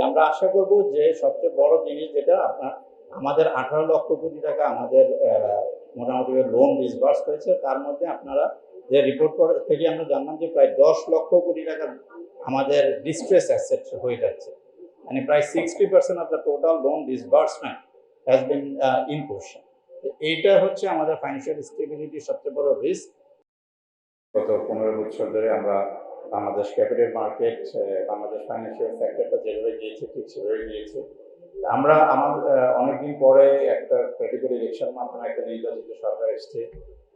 আমরা আশা করব যে সবচেয়ে বড় জিনিস যেটা আমাদের 18 লক্ষ কোটি টাকা আমাদের মোটামুটি লোন ডিসবার্স হয়েছে, তার মধ্যে আপনারা যে রিপোর্ট থেকে আমরা জানলাম যে প্রায় 10 লক্ষ কোটি টাকা আমাদের ডিস্ট্রেস অ্যাসেট হয়ে যাচ্ছে, মানে প্রায় 60% of the total loan disbursement has been in question. এইটা হচ্ছে আমাদের ফাইন্যান্সিয়াল স্টেবিলিটির সবচেয়ে বড় রিস্ক। গত 15 বছর ধরে আমরা Bangladesh capital market, Bangladesh financial সেক্টরটা যেভাবে গিয়েছে ঠিক সেভাবে গিয়েছে। আমরা অনেকদিন পরে একটা ক্রেডিবল ইলেকশন মাধ্যমে একটা নির্বাচিত সরকার এসছে,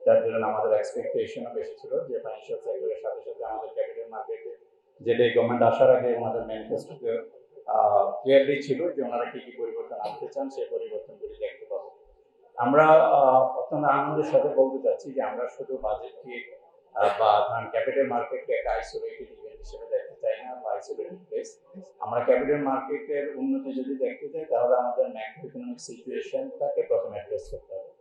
যার জন্য আমাদের এক্সপেকটেশনও বেশি ছিল যে ফাইন্যান্সিয়াল সেক্টরের সাথে সাথে আমাদের ক্যাপিটাল মার্কেটে যেটা গভর্নমেন্ট আসার আগে ওনাদের ম্যানিফেস্টোতে ক্লিয়ারলি ছিল যে ওনারা কি কি পরিবর্তন আনতে চান, সেই পরিবর্তনগুলি দেখতে পাবো। আমরা অত্যন্ত আনন্দের সাথে বলতে চাচ্ছি যে আমরা শুধু বাজেটকে বা ধরেন ক্যাপিটাল মার্কেটকে একটা আইসোলেটেড ইভেন্ট হিসেবে দেখতে চাই না বা আইসোলেটেড প্লেস। আমরা ক্যাপিটাল মার্কেটের উন্নতি যদি দেখতে চাই তাহলে আমাদের ম্যাক্রো ইকোনমিক সিচুয়েশনটাকে প্রথমে অ্যাড্রেস করতে হবে।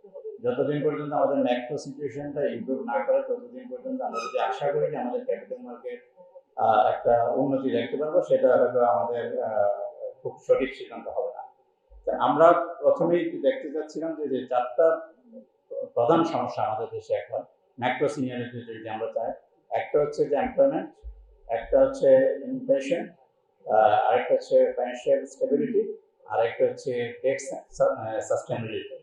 যতদিন পর্যন্ত আমাদের ম্যাক্রো সিচুয়েশনটা ইমপ্রুভ না করে ততদিন পর্যন্ত আমরা যদি আশা করি যে আমাদের ক্যাপিটাল মার্কেট একটা উন্নতি দেখতে পারবো, সেটা হয়তো আমাদের খুব সঠিক সিদ্ধান্ত হবে না। আমরা প্রথমেই দেখতে চাচ্ছিলাম যে চারটা প্রধান সমস্যা আমাদের দেশে এখন ম্যাক্রো সিনিয়রিটি যদি আমরা চাই, একটা হচ্ছে যে এমপ্লয়মেন্ট, একটা হচ্ছে ইনফ্লেশন, আরেকটা হচ্ছে ফাইন্যান্সিয়াল স্টেবিলিটি, আর একটা হচ্ছে টেক্স সাস্টেনেবিলিটি।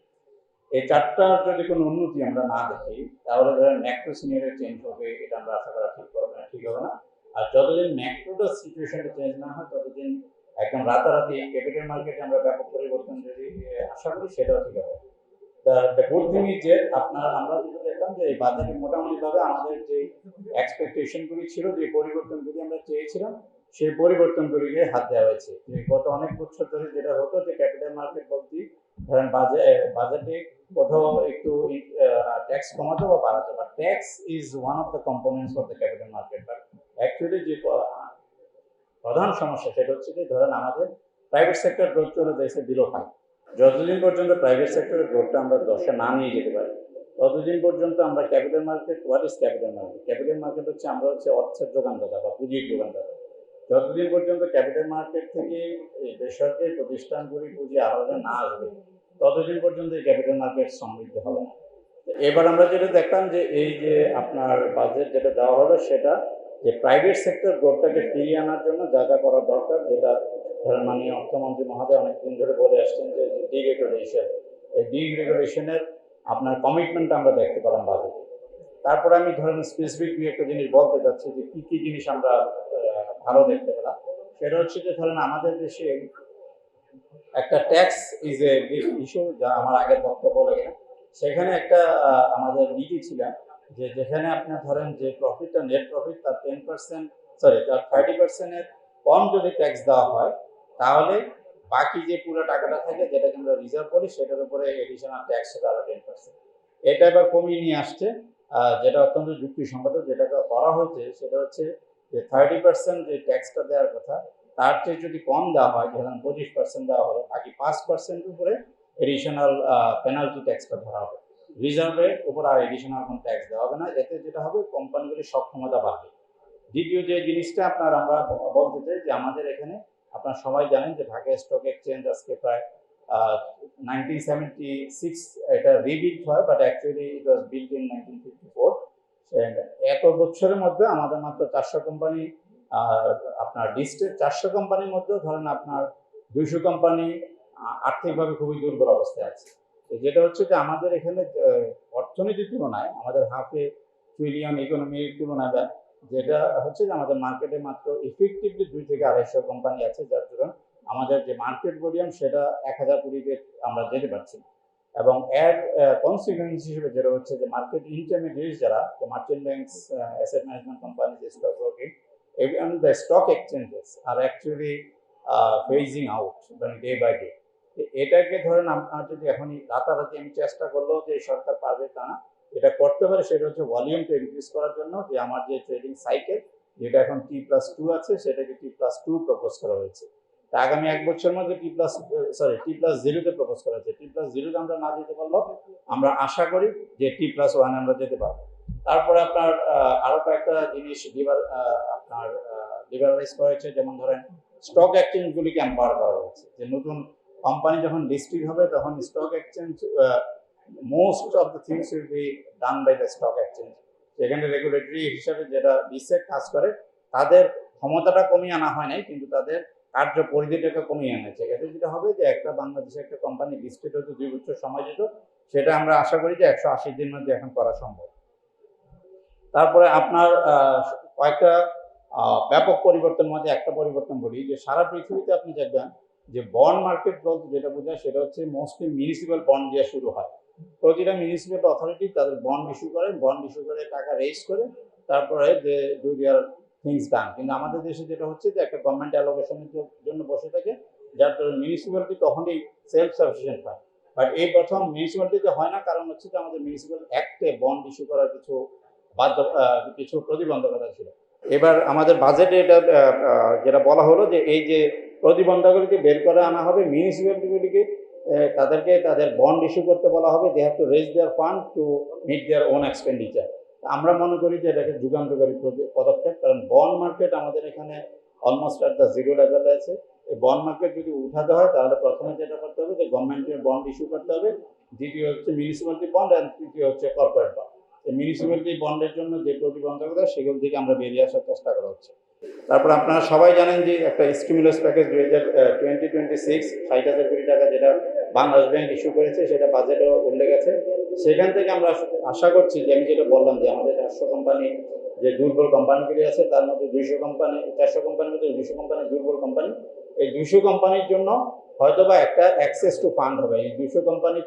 এই চারটার যদি কোনো উন্নতি আমরা না দেখি তাহলে ধরেন ম্যাক্রো সিনিয়রিটি চেঞ্জ হবে, এটা আমরা আশা করা ঠিক হবে না। আর যতদিন ম্যাক্রোটা সিচুয়েশনটা চেঞ্জ না হয় ততদিন একদম রাতারাতি ক্যাপিটাল মার্কেটে আমরা ব্যাপক পরিবর্তন যদি আশা করি সেটাও ঠিক হবে। দ্য গুড থিং ইজ যে আমরা যেটা দেখলাম যে এই বাজারে মোটামুটিভাবে আমাদের যে এক্সপেকটেশনগুলি ছিল, যে পরিবর্তনগুলি আমরা চেয়েছিলাম, সেই পরিবর্তনগুলিকে হাত দেওয়া হয়েছে। গত অনেক বছর ধরে যেটা হতো যে ক্যাপিটাল মার্কেট বলতে ধরেন বাজেটে কোথাও একটু ট্যাক্স কমাতে বা বাড়াতে, বা tax is one of the components of the capital market. But actually যে প্রধান সমস্যা সেটা হচ্ছে যে ধরেন আমাদের প্রাইভেট সেক্টর গ্রোথ চলে যাচ্ছে বিলো 5। যতদিন পর্যন্ত প্রাইভেট সেক্টরের গ্রোথটা আমরা 10-এ না নিয়ে যেতে পারি ততদিন পর্যন্ত আমরা capital market, what is capital market? Capital market হচ্ছে আমরা হচ্ছে অর্থের যোগানদাতা বা পুঁজির যোগানদাতা। যতদিন পর্যন্ত ক্যাপিটাল মার্কেট থেকে এই বেসরকারি প্রতিষ্ঠানগুলি পুঁজি আহরণে না আসবে ততদিন পর্যন্ত এই ক্যাপিটাল মার্কেট সমৃদ্ধ হবে না। এবার আমরা যেটা দেখলাম যে এই যে আপনার বাজেট যেটা দেওয়া হবে সেটা যে প্রাইভেট সেক্টর গ্রোথটাকে ফিরিয়ে আনার জন্য যা যা করা দরকার, যেটা ধরেন মাননীয় অর্থমন্ত্রী মহোদয় অনেকদিন ধরে বলে আসছেন যে ডিরেগুলেশন, এই ডিরেগুলেশনের আপনার কমিটমেন্ট আমরা দেখতে পেলাম বাজেটে। তারপরে আমি ধরেন স্পেসিফিক একটা জিনিস বলতে চাচ্ছি যে কী কী জিনিস আমরা ভালো দেখতে পেলাম। সেটা হচ্ছে যে ধরেন আমাদের দেশে একটা ট্যাক্স ইজ এ ইস্যু, যা আমার আগের বক্তব্য লাগে। সেখানে একটা আমাদের নীতি ছিল যে যেখানে আপনার ধরেন যে প্রফিটটা নেট প্রফিট তার 10%, সরি তার 30%-এর কম যদি ট্যাক্স দেওয়া হয় তাহলে বাকি যে পুরো টাকাটা থাকে যেটাকে আমরা রিজার্ভ করি সেটার উপরে এডিশনাল ট্যাক্স হবে আরো 10%। এটা এবার কমিয়ে নিয়ে আসছে, যেটা অত্যন্ত যুক্তিসঙ্গত। যেটা করা হয়েছে সেটা হচ্ছে যে 30% যে ট্যাক্সটা দেওয়ার কথা তার চেয়ে যদি কম দেওয়া হয়, ধরেন 25% দেওয়া হলো, বাকি 5% উপরে এডিশনাল পেনাল্টি ট্যাক্সটা ধরা হবে। রিজার্ভের উপর আর এডিশনাল কোনো ট্যাক্স দেওয়া হবে না। এতে যেটা হবে কোম্পানিগুলির সক্ষমতা বাড়বে। দ্বিতীয় যে জিনিসটা আমরা বলতে চাই যে আমাদের এখানে আপনারা সবাই জানেন যে ঢাকা স্টক এক্সচেঞ্জ আজকে প্রায় 1976 এটা রিবিল্ড হয়, but actually it was build in 1954। এত বছরের মধ্যে আমাদের মাত্র 400 কোম্পানি, আপনার লিস্টের 400 কোম্পানির মধ্যেও ধরেন আপনার 200 কোম্পানি আর্থিকভাবে খুবই দুর্বল অবস্থায় আছে। যেটা হচ্ছে যে আমাদের এখানে অর্থনীতির তুলনায় আমাদের হাফে ট্রিলিয়ন ইকোনমির তুলনায় যেটা হচ্ছে যে আমাদের মার্কেটে মাত্র ইফেক্টিভলি 2 থেকে 250 কোম্পানি আছে, যার জন্য আমাদের যে মার্কেট ভলিউম সেটা 1000 কোটিতে আমরা যেতে পারছি। এবং এর কনসিকুয়েন্স হিসেবে যেটা হচ্ছে যে মার্কেট ইন্টারমিডিয়েট যারা, merchant banks, asset management company, stock broking, and the stock exchanges are actually phasing out day by day. এটাকে ধরেন আপনার যদি এখনই রাতারাতি আমি চেষ্টা করলেও যে সরকার পারবে তা না, এটা করতে পারে সেটা হচ্ছে ভলিউমটা ইনক্রিজ করার জন্য, যে আমার যে ট্রেডিং সাইকেল যেটা এখন T+2 আছে সেটাকে T+2 প্রপোজ করা হয়েছে। তা আগামী 1 বছরের মধ্যে T+0-তে প্রপোজ করা হয়েছে। T+0-তে আমরা না যেতে পারলেও আমরা আশা করি যে T+1 আমরা যেতে পারবো। তারপরে আপনার আরো কয়েকটা জিনিস আপনার লিবারালাইজ করা হয়েছে, যেমন ধরেন স্টক এক্সচেঞ্জগুলিকে এম্পাওয়ার করা হচ্ছে, যে নতুন কোম্পানি যখন লিস্টেড হবে তখন stock exchange most of the things will be done by the stock exchange. সেখানে রেগুলেটরি হিসাবে যেটা বিসেক কাজ করে তাদের ক্ষমতাটা কমিয়ে আনা হয় নাই, কিন্তু তাদের কার্য পরিধিটাকে কমিয়ে আনেছে। এতে যেটা হবে যে একটা বাংলাদেশে একটা কোম্পানি লিস্টেড হতে 2 বছর সময় যেত, সেটা আমরা আশা করি যে 180 দিনের মধ্যে এখন করা সম্ভব। তারপরে আপনার কয়েকটা ব্যাপক পরিবর্তনের মধ্যে একটা পরিবর্তন বলি, যে সারা পৃথিবীতে আপনি দেখবেন যে বন্ড মার্কেট বলতে যেটা বোঝায় সেটা হচ্ছে মোস্টলি মিউনিসিপ্যাল বন্ড দিয়ে শুরু হয়। প্রতিটা মিউনিসিপ্যাল অথরিটি তাদের বন্ড ইস্যু করে টাকা রেজ করে তারপরে যে ডু দেয়ার থিংস ডান। কিন্তু আমাদের দেশে যেটা হচ্ছে যে একটা গভর্নমেন্ট অ্যালোকেশনের জন্য বসে থাকে, যার জন্য মিউনিসিপ্যালিটি তখনই সেলফ সাফিসিয়েন্ট হয়। বাট এই প্রথম মিউনিসিপ্যালিটিতে হয় না, কারণ হচ্ছে যে আমাদের মিউনিসিপ্যাল অ্যাক্টে বন্ড ইস্যু করার কিছু প্রতিবন্ধকতা ছিল। এবার আমাদের বাজেটে এটা যেটা বলা হলো যে এই যে প্রতিবন্ধকগুলিকে বের করে আনা হবে, মিউনিসিপ্যালিটিগুলিকে তাদেরকে তাদের বন্ড ইস্যু করতে বলা হবে, they have to raise their fund to meet their own expenditure. আমরা মনে করি যে এটাকে যুগান্তকারী পদক্ষেপ, কারণ বন্ড মার্কেট আমাদের এখানে অলমোস্ট অ্যাট দ্য জিরো লেভেলে আছে। এই বন্ড মার্কেট যদি উঠাতে হয় তাহলে প্রথমে যেটা করতে হবে যে গভর্নমেন্টের বন্ড ইস্যু করতে হবে, দ্বিতীয় হচ্ছে মিউনিসিপ্যালিটি বন্ড, আর তৃতীয় হচ্ছে কর্পোরেট বন্ড। মিউনিসিপ্যালিটি বন্ডের জন্য যে প্রতিবন্ধকতা সেগুলো থেকে আমরা বেরিয়ে আসার চেষ্টা করা হচ্ছে। তারপর আপনারা সবাই জানেন যে একটা স্টিমুলাস প্যাকেজ 2026 60,000 কোটি টাকা যেটা বাংলাদেশ ব্যাংক ইস্যু করেছে, সেটা বাজেটে উল্লেখ আছে। সেখান থেকে আমরা আশা করছি যে আমি যেটা বললাম যে আমাদের 400 কোম্পানি যে দুর্বল কোম্পানিগুলি আছে তার মধ্যে 400 কোম্পানির মধ্যে 200 কোম্পানি দুর্বল কোম্পানি। এই 200 কোম্পানির জন্য হয়তোবা একটা অ্যাক্সেস টু ফান্ড হবে। এই 200 কোম্পানি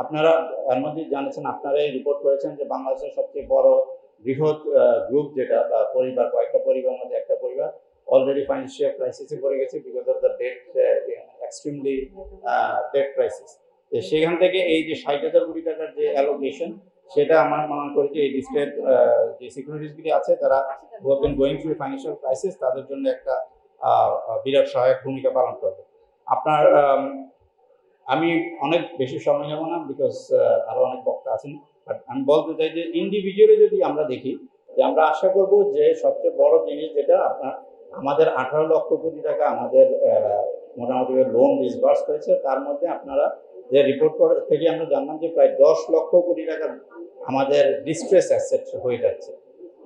আপনারা এর মধ্যে জানেন, আপনারাই রিপোর্ট করেছেন যে বাংলাদেশের সবচেয়ে বড় বৃহৎ গ্রুপ যেটা বা পরিবার, কয়েকটা পরিবারের মধ্যে একটা পরিবার অলরেডি ফাইন্যান্সিয়াল ক্রাইসিসে পড়ে গেছে because of the debt, extremely debt crisis. সেখান থেকে এই যে 60,000 কোটি টাকার যে অ্যালোকেশন, সেটা আমার মনে করি যে এই লিস্টেড যে সিকিউরিটিসগুলি আছে তারা গোয়িং থ্রু ফাইন্যান্সিয়াল ক্রাইসিস, তাদের জন্য একটা বিরাট সহায়ক ভূমিকা পালন করবে। আপনার আমি অনেক বেশি সময় নেব না বিকজ আরো অনেক বক্তা আছেন, বাট আমি বলতে চাই যে ইন্ডিভিজুয়ালি যদি আমরা দেখি, যে আমরা আশা করব যে সবচেয়ে বড় জিনিস যেটা আমাদের 18 লক্ষ কোটি টাকা আমাদের মোটামুটি লোন ডিসবার্স হয়েছে, তার মধ্যে আপনারা যে রিপোর্ট থেকে আমরা জানলাম যে প্রায় 10 লক্ষ কোটি টাকা আমাদের ডিস্ট্রেস অ্যাসেট হয়ে যাচ্ছে,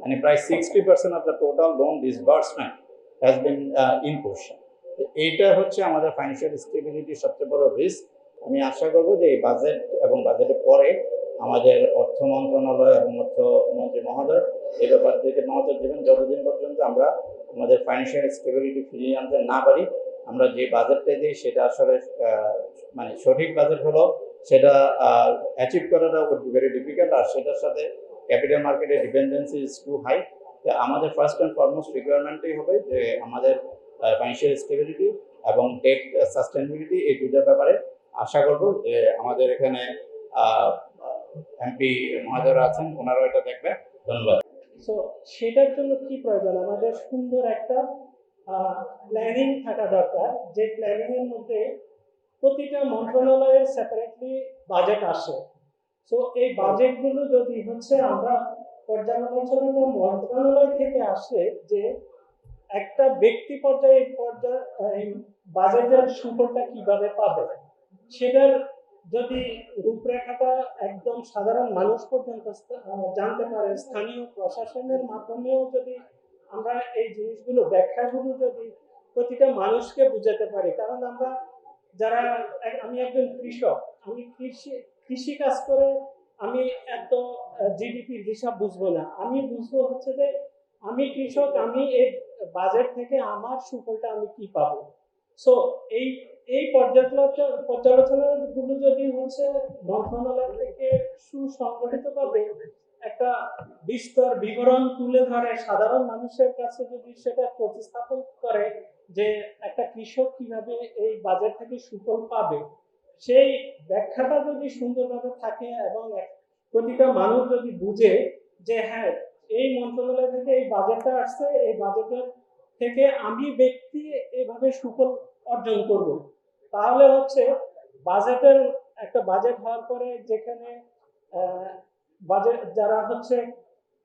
মানে প্রায় 60% of the total loan disbursement has been in portion. এইটা হচ্ছে আমাদের ফাইন্যান্সিয়াল স্টেবিলিটির সবচেয়ে বড় রিস্ক। আমি আশা করব যে এই বাজেট এবং বাজেটের পরে আমাদের অর্থ মন্ত্রণালয় এবং অর্থমন্ত্রী মহোদয় এই ব্যাপার থেকে নজর দেবেন, যতদিন পর্যন্ত আমরা আমাদের ফাইন্যান্সিয়াল স্টেবিলিটি ফিরিয়ে আনতে না পারি। আমরা যে বাজেটটা দিই সেটা আসলে মানে সঠিক বাজেট হলো, সেটা অ্যাচিভ করাটা উড বি ভেরি ডিফিকাল্ট, আর সেটার সাথে ক্যাপিটাল মার্কেটের ডিপেন্ডেন্সি ইজ টু হাই। আমাদের ফার্স্ট অ্যান্ড ফরমোস্ট রিকোয়ারমেন্টই হবে যে আমাদের ফাইন্যান্সিয়াল স্টেবিলিটি এবং ডেট সাস্টেনেবিলিটি, এই দুটার ব্যাপারে আশা করব যে আমাদের এখানে এমপি মহোদয়রা আছেন, ওনারাও এটা দেখবেন। ধন্যবাদ। সো সেটার জন্য কি প্রয়োজন, আমাদের সুন্দর একটা প্ল্যানিং থাকা দরকার, যে প্ল্যানিং এর মধ্যে প্রতিটা মন্ত্রণালয়ের সেপারেটলি বাজেট আসে। সো এই বাজেটগুলো যদি হচ্ছে আমরা পর্যালোচনা মন্ত্রণালয় থেকে আসে, যে একটা ব্যক্তি পর্যায়ে বাজেটের সুফলটা কিভাবে পাবে, সেটার যদি রূপরেখাটা একদম সাধারণ মানুষ পর্যন্ত জানতে পারে, স্থানীয় প্রশাসনের মাধ্যমেও যদি আমরা এই জিনিসগুলো ব্যাখ্যাগুলো যদি প্রতিটা মানুষকে বুঝাতে পারি, কারণ আমরা যারা, আমি একজন কৃষক, আমি কৃষি কাজ করে আমি এত জিডিপির হিসাব বুঝবো না, আমি বুঝবো হচ্ছে যে আমি কৃষক, আমি এই বাজেট থেকে আমার সুফলটা আমি কি পাবো। সো এই এই পর্যালোচনাগুলো যদি হচ্ছে মন্ত্রণালয় থেকে সুসংগঠিতভাবে একটা বিস্তর বিবরণ তুলে ধরে, সাধারণ মানুষের কাছে যদি সেটা প্রতিস্থাপন করে যে একটা কৃষক কিভাবে এই বাজেট থেকে সুফল পাবে, সেই ব্যাখ্যাটা যদি সুন্দরভাবে থাকে এবং প্রতিটা মানুষ যদি বুঝে যে হ্যাঁ এই মন্ত্রণালয় থেকে এই বাজেটটা আসছে, এই বাজেটের থেকে আমি ব্যক্তি এভাবে সুফল অর্জন করব, তাহলে হচ্ছে বাজেটের একটা বাজেট হওয়ার পরে যেখানে বাজেট যারা হচ্ছে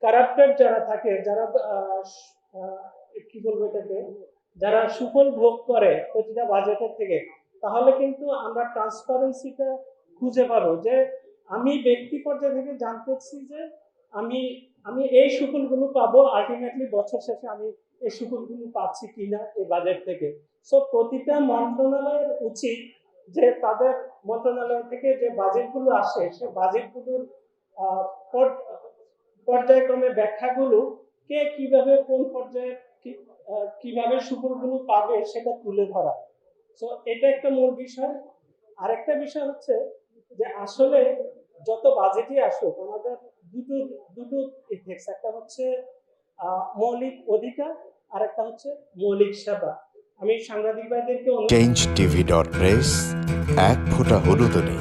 কারাপ্টেড যারা থাকে, যারা কি বলবো এটাকে যারা সুফল ভোগ করে প্রতিটা বাজেটের থেকে, তাহলে কিন্তু আমরা ট্রান্সপারেন্সিটা খুঁজে পাবো যে আমি ব্যক্তি পর্যায় থেকে জানতেছি যে আমি আমি এই সুফলগুলো পাবো, আলটিমেটলি বছর শেষে আমি এই সুফলগুলো পাচ্ছি কিনা এই বাজেট থেকে। সো প্রতিটা মন্ত্রণালয়ের উচিত যে তাদের মন্ত্রণালয় থেকে যে বাজেটগুলো আসে সে বাজেটগুলোর আহ, পর্যায়ক্রমে ব্যাখ্যাগুলো কে কিভাবে কোন পর্যায়ে কিভাবে সুফলগুলো পাবে সেটা তুলে ধরা। সো এটা একটা মূল বিষয়। আরেকটা বিষয় হচ্ছে যে আসলে যত বাজেটই আসুক আমাদের দুটো দুটো ইথিক্স, একটা হচ্ছে মৌলিক অধিকার, আর একটা হচ্ছে মৌলিক সেবা। আমি সাংবাদিক ভাইদেরকে changeTV.press এক ফোঁটা হলুদও নেই।